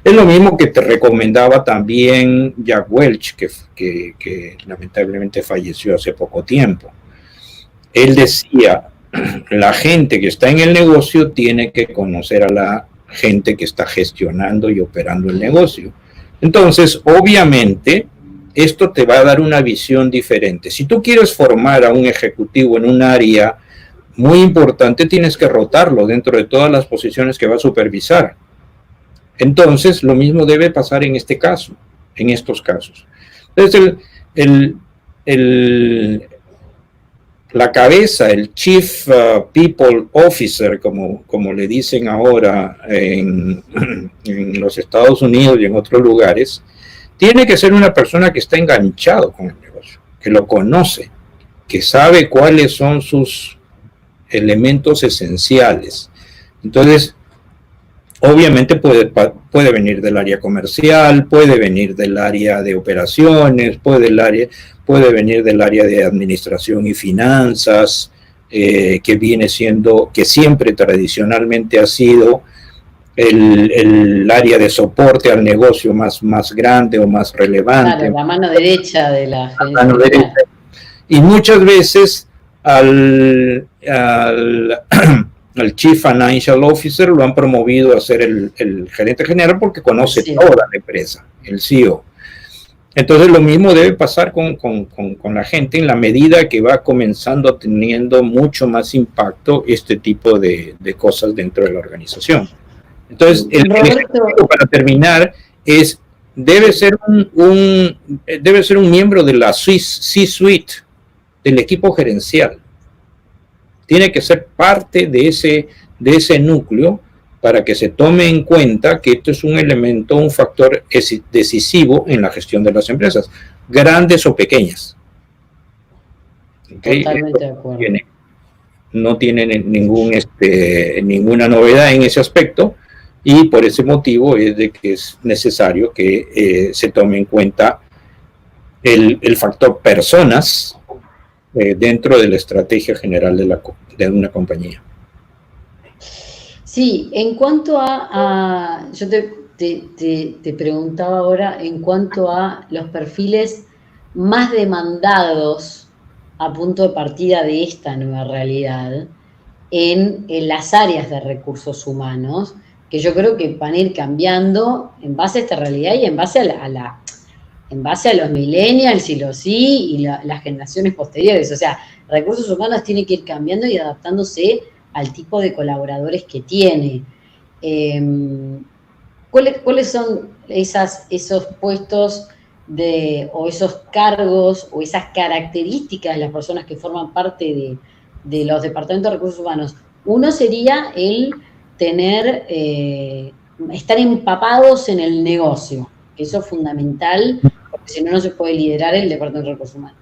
Es lo mismo que te recomendaba también Jack Welch, que lamentablemente falleció hace poco tiempo. Él decía, la gente que está en el negocio tiene que conocer a la gente que está gestionando y operando el negocio. Entonces, obviamente, esto te va a dar una visión diferente. Si tú quieres formar a un ejecutivo en un área muy importante, tienes que rotarlo dentro de todas las posiciones que va a supervisar. Entonces, lo mismo debe pasar en este caso, en estos casos. Entonces, la cabeza, el Chief People Officer, como le dicen ahora en los Estados Unidos y en otros lugares, tiene que ser una persona que está enganchado con el negocio, que lo conoce, que sabe cuáles son sus elementos esenciales. Entonces, obviamente puede venir del área comercial, puede venir del área de operaciones, puede venir del área de administración y finanzas, que viene siendo, que siempre tradicionalmente ha sido el área de soporte al negocio más grande o más relevante. Claro, la mano derecha de la mano derecha. Y muchas veces al Chief Financial Officer lo han promovido a ser el gerente general porque conoce toda la empresa, el CEO. Entonces lo mismo debe pasar con la gente en la medida que va comenzando teniendo mucho más impacto este tipo de cosas dentro de la organización. Entonces, el ejemplo para terminar es, debe ser un miembro de la C-Suite, del equipo gerencial. Tiene que ser parte de ese núcleo para que se tome en cuenta que esto es un elemento, un factor decisivo en la gestión de las empresas, grandes o pequeñas. ¿Okay? Totalmente de acuerdo. No tiene ninguna novedad en ese aspecto, y por ese motivo es de que es necesario que se tome en cuenta el factor personas dentro de la estrategia general de una compañía. Sí, en cuanto yo te preguntaba ahora en cuanto a los perfiles más demandados a punto de partida de esta nueva realidad en las áreas de recursos humanos, que yo creo que van a ir cambiando en base a esta realidad y en base a en base a los millennials y los y las generaciones posteriores. O sea, recursos humanos tiene que ir cambiando y adaptándose al tipo de colaboradores que tiene. ¿Cuáles son esos puestos o esos cargos o esas características de las personas que forman parte de los departamentos de recursos humanos? Uno sería el estar empapados en el negocio, que eso es fundamental, porque si no, no se puede liderar el departamento de recursos humanos.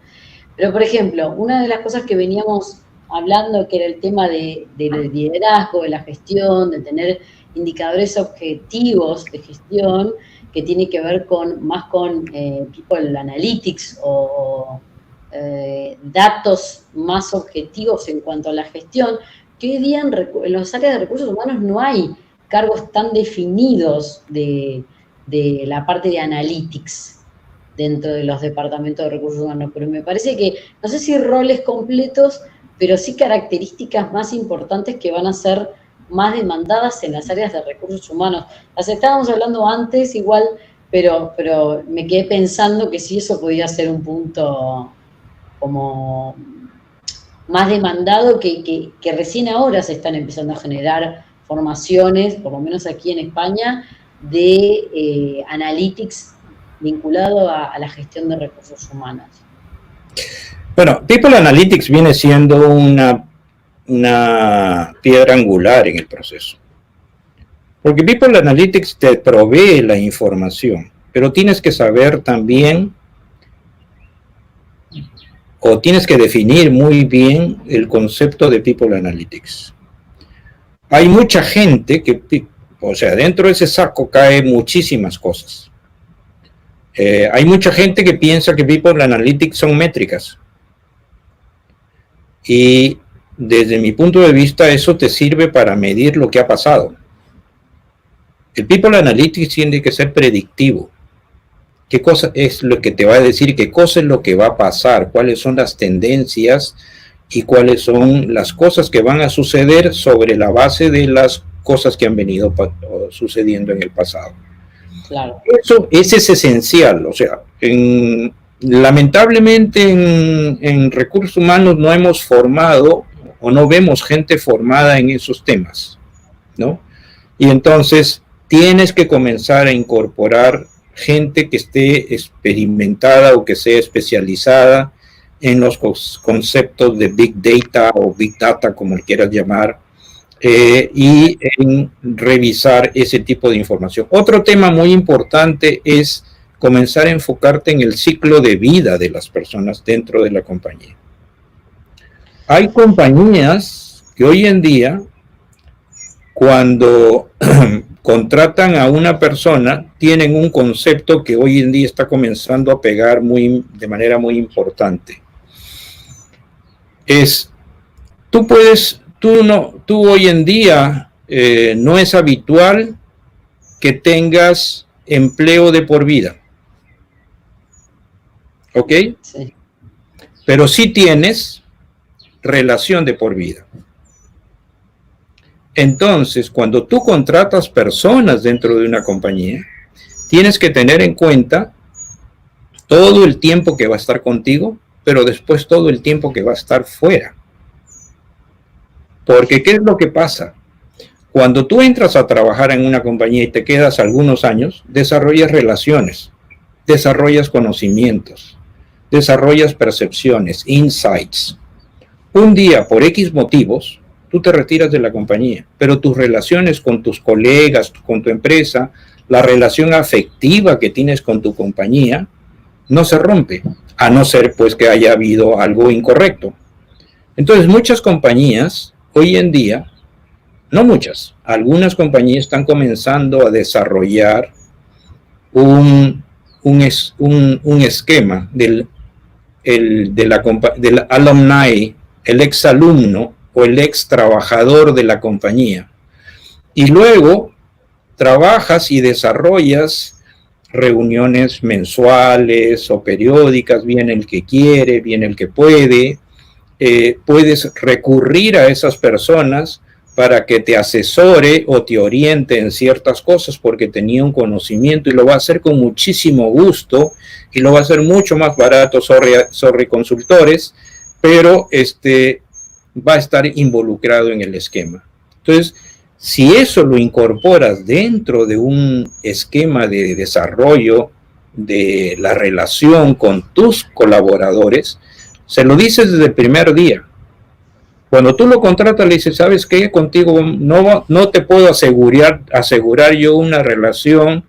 Pero, por ejemplo, una de las cosas que veníamos hablando, que era el tema del liderazgo, de la gestión, de tener indicadores objetivos de gestión, que tiene que ver más con people analytics o datos más objetivos en cuanto a la gestión, que hoy día en las áreas de recursos humanos no hay cargos tan definidos de la parte de analytics dentro de los departamentos de recursos humanos, pero me parece que, no sé si roles completos, pero sí características más importantes que van a ser más demandadas en las áreas de recursos humanos. Las estábamos hablando antes igual, pero me quedé pensando que sí, eso podía ser un punto como más demandado, que recién ahora se están empezando a generar formaciones, por lo menos aquí en España, de analytics vinculado a la gestión de recursos humanos. Bueno, People Analytics viene siendo una piedra angular en el proceso. Porque People Analytics te provee la información, pero tienes que saber también, o tienes que definir muy bien el concepto de People Analytics. Hay mucha gente o sea, dentro de ese saco cae muchísimas cosas. Hay mucha gente que piensa que People Analytics son métricas. Y desde mi punto de vista, eso te sirve para medir lo que ha pasado. El People Analytics tiene que ser predictivo. ¿Qué cosa es lo que te va a decir? ¿Qué cosa es lo que va a pasar? ¿Cuáles son las tendencias? Y cuáles son las cosas que van a suceder sobre la base de las cosas que han venido sucediendo en el pasado. Claro. Eso es esencial. O sea, lamentablemente en recursos humanos no hemos formado o no vemos gente formada en esos temas, ¿no? Y entonces tienes que comenzar a incorporar gente que esté experimentada o que sea especializada en los conceptos de Big Data o Big Data, como le quieras llamar, y en revisar ese tipo de información. Otro tema muy importante es comenzar a enfocarte en el ciclo de vida de las personas dentro de la compañía. Hay compañías que hoy en día, cuando contratan a una persona, tienen un concepto que hoy en día está comenzando a pegar de manera muy importante. Tú hoy en día no es habitual que tengas empleo de por vida. ¿Ok? Sí. Pero sí tienes relación de por vida. Entonces, cuando tú contratas personas dentro de una compañía, tienes que tener en cuenta todo el tiempo que va a estar contigo, pero después todo el tiempo que va a estar fuera. Porque, ¿qué es lo que pasa? Cuando tú entras a trabajar en una compañía y te quedas algunos años, desarrollas relaciones, desarrollas conocimientos, desarrollas percepciones, insights. Un día, por X motivos, tú te retiras de la compañía, pero tus relaciones con tus colegas, con tu empresa, la relación afectiva que tienes con tu compañía, no se rompe, a no ser pues que haya habido algo incorrecto. Entonces, muchas compañías, hoy en día, no muchas, algunas compañías están comenzando a desarrollar un esquema del alumni, el exalumno o el ex trabajador de la compañía. Y luego trabajas y desarrollas reuniones mensuales o periódicas, viene el que quiere, viene el que puede. Puedes recurrir a esas personas para que te asesore o te oriente en ciertas cosas porque tenía un conocimiento, y lo va a hacer con muchísimo gusto y lo va a hacer mucho más barato, sorry consultores, pero va a estar involucrado en el esquema. Entonces, si eso lo incorporas dentro de un esquema de desarrollo de la relación con tus colaboradores, se lo dices desde el primer día. Cuando tú lo contratas, le dices, ¿sabes qué? Contigo no te puedo asegurar yo una relación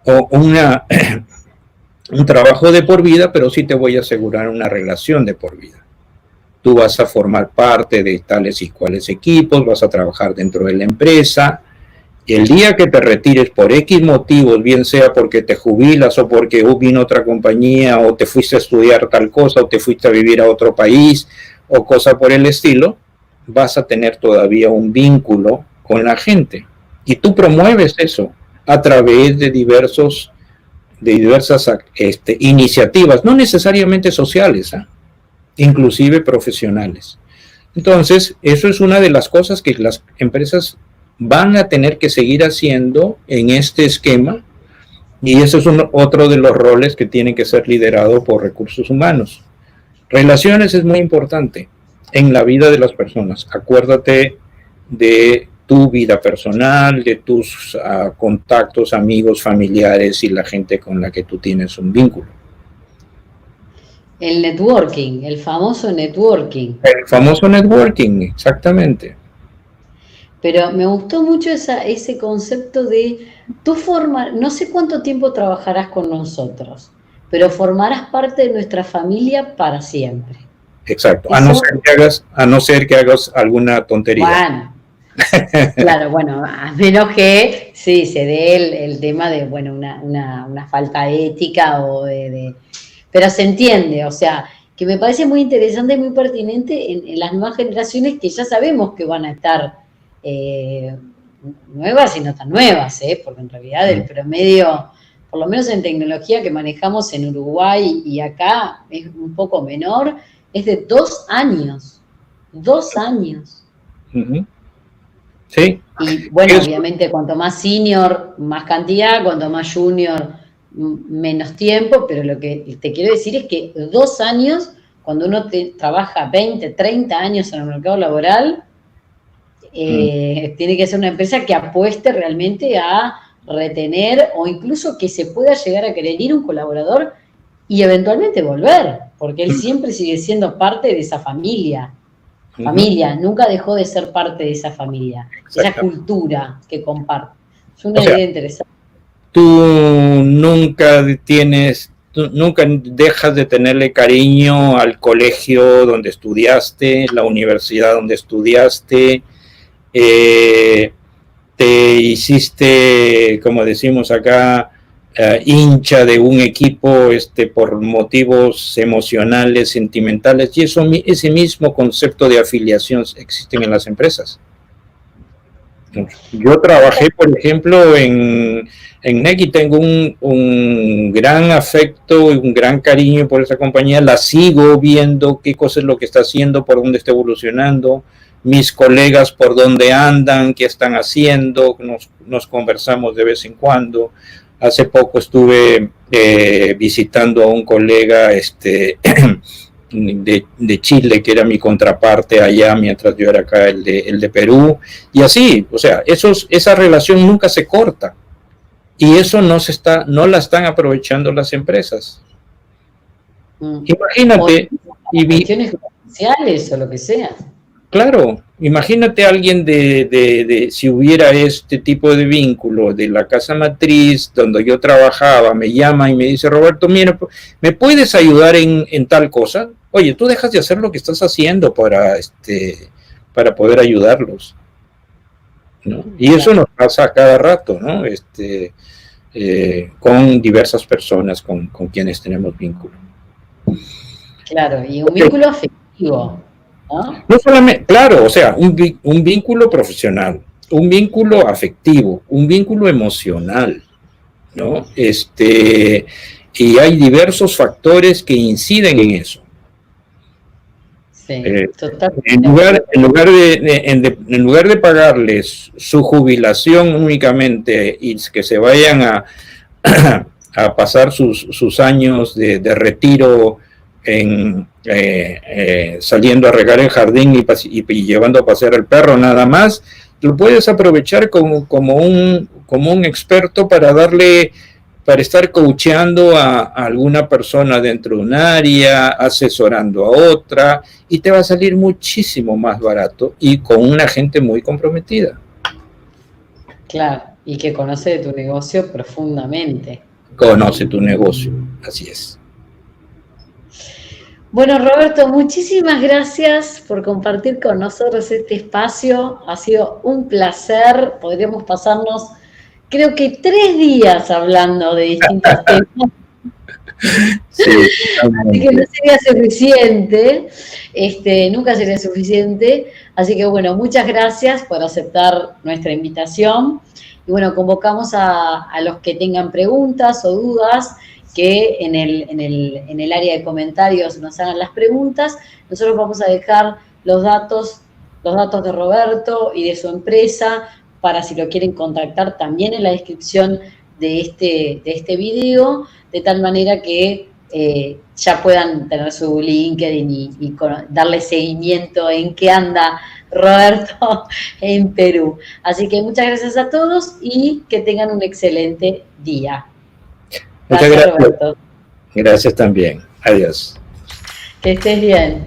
o un trabajo de por vida, pero sí te voy a asegurar una relación de por vida. Tú vas a formar parte de tales y cuales equipos, vas a trabajar dentro de la empresa. El día que te retires por X motivos, bien sea porque te jubilas o porque vino otra compañía o te fuiste a estudiar tal cosa o te fuiste a vivir a otro país o cosa por el estilo, vas a tener todavía un vínculo con la gente. Y tú promueves eso a través de diversas iniciativas, no necesariamente sociales, inclusive profesionales. Entonces, eso es una de las cosas que las empresas van a tener que seguir haciendo en este esquema, y eso es otro de los roles que tiene que ser liderado por recursos humanos. Relaciones es muy importante en la vida de las personas. Acuérdate de tu vida personal, de tus contactos, amigos, familiares y la gente con la que tú tienes un vínculo. El networking, el famoso networking. El famoso networking, exactamente. Pero me gustó mucho ese concepto de tú no sé cuánto tiempo trabajarás con nosotros, pero formarás parte de nuestra familia para siempre. Exacto, a no ser que hagas alguna tontería. Bueno, claro, bueno, a menos que sí se dé el tema de, bueno, una falta ética o pero se entiende, o sea, que me parece muy interesante y muy pertinente en las nuevas generaciones que ya sabemos que van a estar nuevas y no tan nuevas, porque en realidad el promedio, por lo menos en tecnología que manejamos en Uruguay y acá es un poco menor, es de 2 años. 2 años. Uh-huh. Sí. Y bueno, obviamente cuanto más senior, más cantidad, cuanto más junior, menos tiempo, pero lo que te quiero decir es que 2 años, cuando uno trabaja 20, 30 años en el mercado laboral, tiene que ser una empresa que apueste realmente a retener o incluso que se pueda llegar a querer ir un colaborador y eventualmente volver, porque él siempre sigue siendo parte de esa familia. Nunca dejó de ser parte de esa familia, esa cultura que comparte. Es una idea interesante. Tú nunca dejas de tenerle cariño al colegio donde estudiaste, la universidad donde estudiaste, te hiciste, como decimos acá, hincha de un equipo por motivos emocionales, sentimentales, y ese mismo concepto de afiliación existen en las empresas. Yo trabajé, por ejemplo, en NEC y tengo un gran afecto y un gran cariño por esa compañía. La sigo viendo qué cosa es lo que está haciendo, por dónde está evolucionando, mis colegas por dónde andan, qué están haciendo, nos conversamos de vez en cuando. Hace poco estuve visitando a un colega de Chile, que era mi contraparte allá, mientras yo era acá el de Perú, y así, o sea, esa relación nunca se corta, y eso no la están aprovechando las empresas. Imagínate, cuestiones comerciales o lo que sea. Claro, imagínate a alguien si hubiera este tipo de vínculo de la casa matriz donde yo trabajaba, me llama y me dice, Roberto, mira, ¿me puedes ayudar en tal cosa? Oye, tú dejas de hacer lo que estás haciendo para poder ayudarlos, ¿no? Y eso nos pasa a cada rato, ¿no? Con diversas personas con quienes tenemos vínculo. Claro, y un vínculo afectivo. No solamente, claro, o sea, un vínculo profesional, un vínculo afectivo, un vínculo emocional, ¿no? Y hay diversos factores que inciden en eso. Sí, en lugar de pagarles su jubilación únicamente y que se vayan a pasar sus años de retiro saliendo a regar el jardín y llevando a pasear al perro nada más, lo puedes aprovechar como un experto para estar coacheando a alguna persona dentro de un área, asesorando a otra, y te va a salir muchísimo más barato y con una gente muy comprometida. Claro, y que conoce de tu negocio profundamente. Conoce tu negocio, así es. Bueno, Roberto, muchísimas gracias por compartir con nosotros este espacio. Ha sido un placer. Podríamos pasarnos, creo que 3 días hablando de distintos temas. Sí, así que no sería suficiente, nunca sería suficiente. Así que bueno, muchas gracias por aceptar nuestra invitación. Y bueno, convocamos a los que tengan preguntas o dudas, que en el área de comentarios nos hagan las preguntas. Nosotros vamos a dejar los datos de Roberto y de su empresa, para si lo quieren contactar también en la descripción de este video, de tal manera que ya puedan tener su LinkedIn y darle seguimiento en qué anda Roberto en Perú. Así que muchas gracias a todos y que tengan un excelente día. Muchas gracias. Roberto. Gracias también. Adiós. Que estés bien.